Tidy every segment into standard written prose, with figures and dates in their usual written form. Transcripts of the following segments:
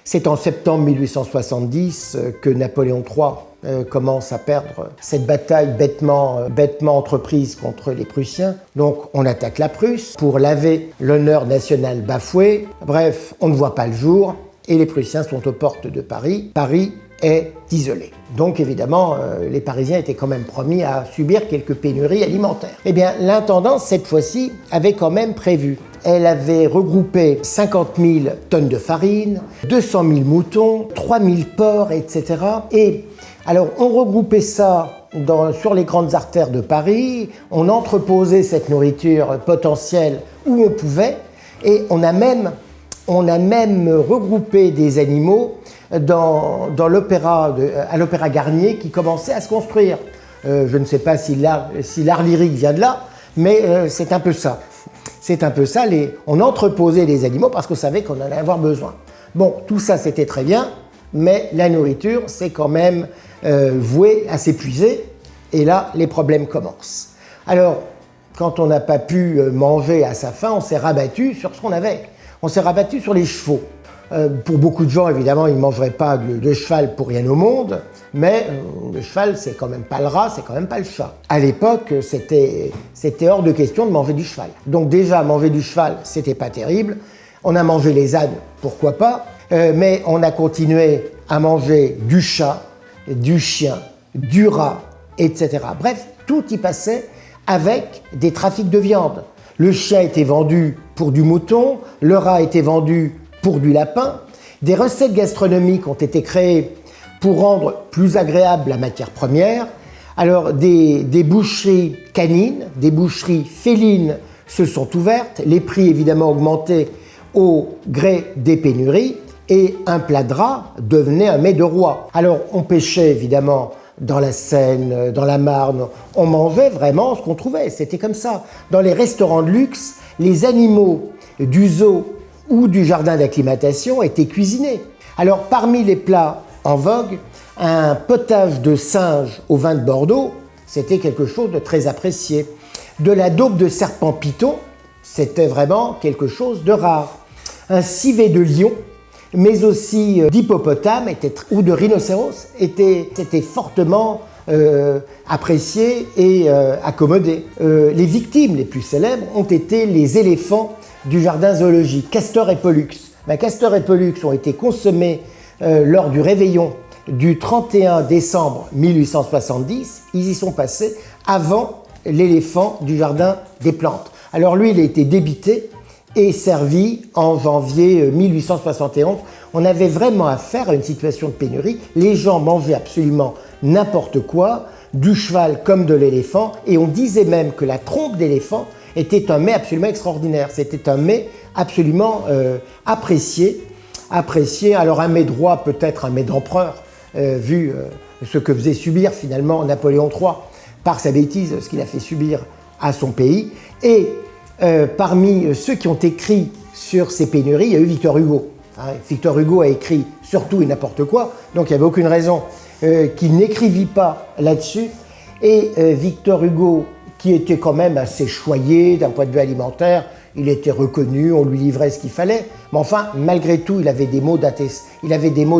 C'est en septembre 1870 que Napoléon III commence à perdre cette bataille bêtement entreprise contre les Prussiens. Donc on attaque la Prusse pour laver l'honneur national bafoué. Bref, on ne voit pas le jour et les Prussiens sont aux portes de Paris. Paris est isolé. Donc évidemment, les Parisiens étaient quand même promis à subir quelques pénuries alimentaires. Eh bien, l'intendance, cette fois-ci, avait quand même prévu. Elle avait regroupé 50 000 tonnes de farine, 200 000 moutons, 3 000 porcs, etc. Et alors, on regroupait ça sur les grandes artères de Paris, on entreposait cette nourriture potentielle où on pouvait, et on a même regroupé des animaux à l'Opéra Garnier qui commençait à se construire. Je ne sais pas si l'art lyrique vient de là, mais c'est un peu ça. C'est un peu ça, on entreposait les animaux parce qu'on savait qu'on allait avoir besoin. Bon, tout ça c'était très bien, mais la nourriture c'est quand même voué à s'épuiser, et là les problèmes commencent. Alors, quand on n'a pas pu manger à sa faim, on s'est rabattu sur ce qu'on avait. On s'est rabattu sur les chevaux. Pour beaucoup de gens, évidemment, ils ne mangeraient pas de cheval pour rien au monde, mais le cheval, c'est quand même pas le rat, c'est quand même pas le chat. À l'époque, c'était hors de question de manger du cheval. Donc déjà, manger du cheval, c'était pas terrible. On a mangé les ânes, pourquoi pas, mais on a continué à manger du chat, du chien, du rat, etc. Bref, tout y passait avec des trafics de viande. Le chien était vendu pour du mouton, le rat était vendu pour du lapin. Des recettes gastronomiques ont été créées pour rendre plus agréable la matière première. Alors des boucheries canines, des boucheries félines se sont ouvertes, les prix évidemment augmentaient au gré des pénuries et un plat de rat devenait un mets de roi. Alors on pêchait évidemment dans la Seine, dans la Marne, on mangeait vraiment ce qu'on trouvait, c'était comme ça. Dans les restaurants de luxe, les animaux du zoo ou du jardin d'acclimatation étaient cuisinés. Alors parmi les plats en vogue, un potage de singe au vin de Bordeaux, c'était quelque chose de très apprécié. De la daube de serpent python, c'était vraiment quelque chose de rare. Un civet de lion, mais aussi d'hippopotame ou de rhinocéros était fortement apprécié et accommodé. Les victimes les plus célèbres ont été les éléphants du jardin zoologique, Castor et Pollux. Castor et Pollux ont été consommés lors du réveillon du 31 décembre 1870. Ils y sont passés avant l'éléphant du jardin des plantes. Alors lui, il a été débité et servi en janvier 1871. On avait vraiment affaire à une situation de pénurie. Les gens mangeaient absolument n'importe quoi, du cheval comme de l'éléphant, et on disait même que la trompe d'éléphant était un mets absolument extraordinaire. C'était un mets absolument apprécié. Alors un mets de roi, peut-être un mets d'empereur, vu ce que faisait subir finalement Napoléon III par sa bêtise, ce qu'il a fait subir à son pays. Et parmi ceux qui ont écrit sur ces pénuries, il y a eu Victor Hugo. Victor Hugo a écrit sur tout et n'importe quoi, donc il n'y avait aucune raison qu'il n'écrivît pas là-dessus. Et Victor Hugo, qui était quand même assez choyé d'un point de vue alimentaire, il était reconnu, on lui livrait ce qu'il fallait, mais enfin, malgré tout, il avait des maux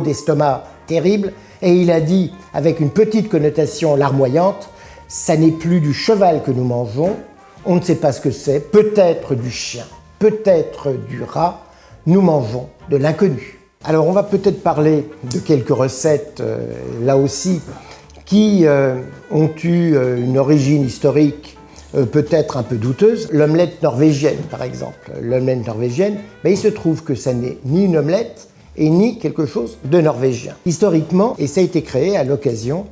d'estomac terribles, et il a dit, avec une petite connotation larmoyante, « ça n'est plus du cheval que nous mangeons, on ne sait pas ce que c'est, peut-être du chien, peut-être du rat, nous mangeons de l'inconnu ». Alors on va peut-être parler de quelques recettes, là aussi, qui ont eu une origine historique peut-être un peu douteuse. L'omelette norvégienne, par exemple. L'omelette norvégienne, il se trouve que ça n'est ni une omelette et ni quelque chose de norvégien. Historiquement, et ça a été créé à l'occasion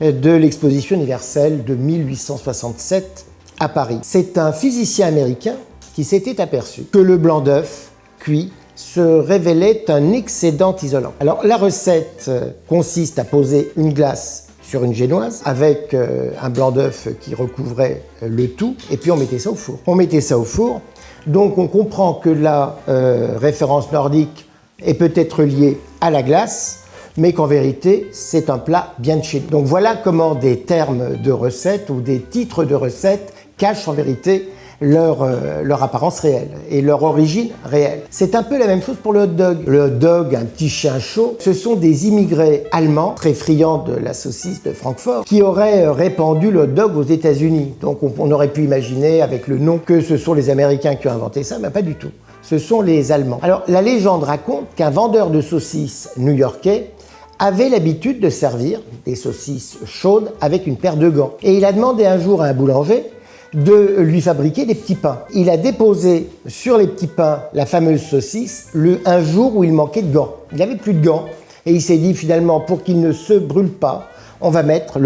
de l'exposition universelle de 1867 à Paris. C'est un physicien américain qui s'était aperçu que le blanc d'œuf cuit se révélait un excédent isolant. Alors la recette consiste à poser une glace sur une génoise avec un blanc d'œuf qui recouvrait le tout, et puis on mettait ça au four. Donc on comprend que la référence nordique est peut-être liée à la glace, mais qu'en vérité c'est un plat bien de chez nous. Donc voilà comment des termes de recettes ou des titres de recettes cachent en vérité leur apparence réelle et leur origine réelle. C'est un peu la même chose pour le hot dog. Le hot dog, un petit chien chaud, ce sont des immigrés allemands, très friands de la saucisse de Francfort, qui auraient répandu le hot dog aux États-Unis. Donc on aurait pu imaginer avec le nom que ce sont les Américains qui ont inventé ça, mais pas du tout. Ce sont les Allemands. Alors la légende raconte qu'un vendeur de saucisses new-yorkais avait l'habitude de servir des saucisses chaudes avec une paire de gants. Et il a demandé un jour à un boulanger de lui fabriquer des petits pains. Il a déposé sur les petits pains la fameuse saucisse un jour où il manquait de gants. Il n'avait plus de gants et il s'est dit finalement, pour qu'il ne se brûle pas, on va mettre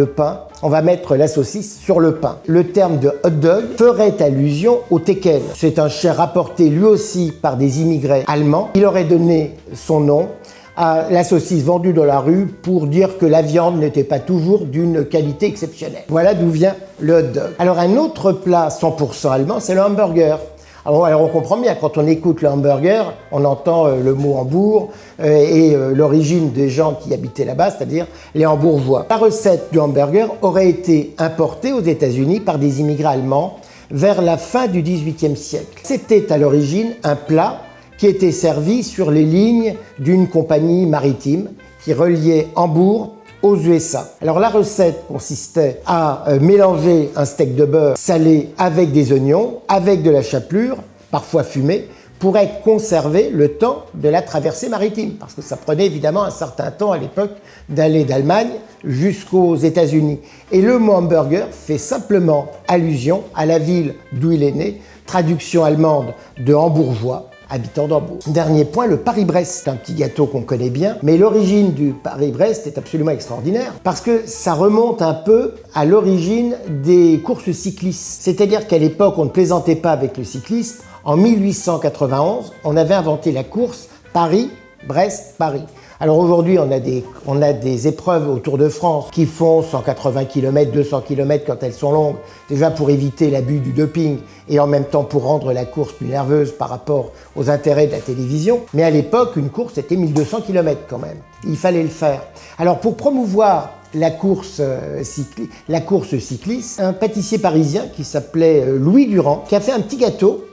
la saucisse sur le pain. Le terme de hot dog ferait allusion au teckel. C'est un chien rapporté lui aussi par des immigrés allemands. Il aurait donné son nom à la saucisse vendue dans la rue pour dire que la viande n'était pas toujours d'une qualité exceptionnelle. Voilà d'où vient le hot dog. Alors un autre plat 100% allemand, c'est le hamburger. Alors on comprend bien, quand on écoute le hamburger, on entend le mot Hambourg et l'origine des gens qui habitaient là-bas, c'est-à-dire les Hambourgeois. La recette du hamburger aurait été importée aux États-Unis par des immigrés allemands vers la fin du XVIIIe siècle. C'était à l'origine un plat qui était servi sur les lignes d'une compagnie maritime qui reliait Hambourg aux USA. Alors la recette consistait à mélanger un steak de beurre salé avec des oignons, avec de la chapelure, parfois fumée, pour être conservé le temps de la traversée maritime. Parce que ça prenait évidemment un certain temps à l'époque d'aller d'Allemagne jusqu'aux États-Unis. Et le mot hamburger fait simplement allusion à la ville d'où il est né, traduction allemande de hambourgeois, habitant d'Hambourg. Dernier point, le Paris-Brest. C'est un petit gâteau qu'on connaît bien, mais l'origine du Paris-Brest est absolument extraordinaire parce que ça remonte un peu à l'origine des courses cyclistes. C'est-à-dire qu'à l'époque, on ne plaisantait pas avec le cyclisme. En 1891, on avait inventé la course Paris-Brest-Paris. Alors aujourd'hui, on a des épreuves au Tour de France qui font 180 km, 200 km quand elles sont longues, déjà pour éviter l'abus du doping et en même temps pour rendre la course plus nerveuse par rapport aux intérêts de la télévision. Mais à l'époque, une course, c'était 1200 km quand même. Il fallait le faire. Alors pour promouvoir la course cycliste, un pâtissier parisien qui s'appelait Louis Durand, qui a fait un petit gâteau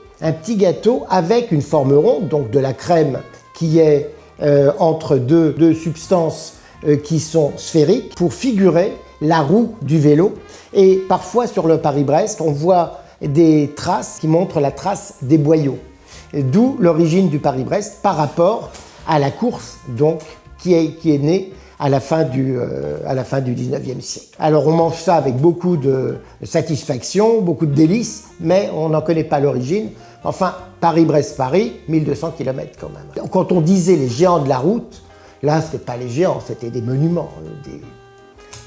avec une forme ronde, donc de la crème qui est entre deux substances qui sont sphériques pour figurer la roue du vélo. Et parfois sur le Paris-Brest, on voit des traces qui montrent la trace des boyaux. D'où l'origine du Paris-Brest par rapport à la course donc, qui est née à la fin du 19e siècle. Alors on mange ça avec beaucoup de satisfaction, beaucoup de délices, mais on n'en connaît pas l'origine. Enfin, Paris-Brest-Paris, 1200 km quand même. Quand on disait les géants de la route, là, ce n'était pas les géants, c'était des monuments.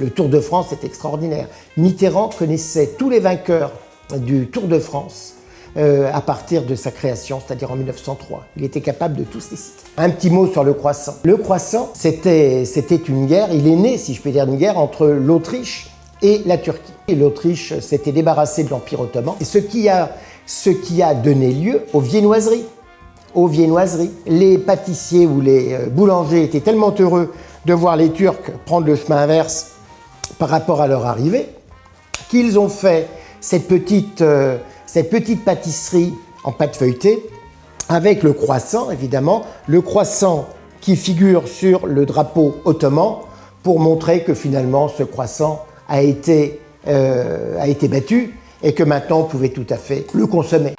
Le Tour de France est extraordinaire. Mitterrand connaissait tous les vainqueurs du Tour de France à partir de sa création, c'est-à-dire en 1903. Il était capable de tous les citer. Un petit mot sur le croissant. Le croissant, c'était une guerre, il est né, si je peux dire, une guerre entre l'Autriche et la Turquie. Et l'Autriche s'était débarrassée de l'Empire ottoman, et ce qui a donné lieu aux viennoiseries. Les pâtissiers ou les boulangers étaient tellement heureux de voir les Turcs prendre le chemin inverse par rapport à leur arrivée qu'ils ont fait cette petite pâtisserie en pâte feuilletée avec le croissant, évidemment, le croissant qui figure sur le drapeau ottoman pour montrer que finalement ce croissant a été battu et que maintenant on pouvait tout à fait le consommer.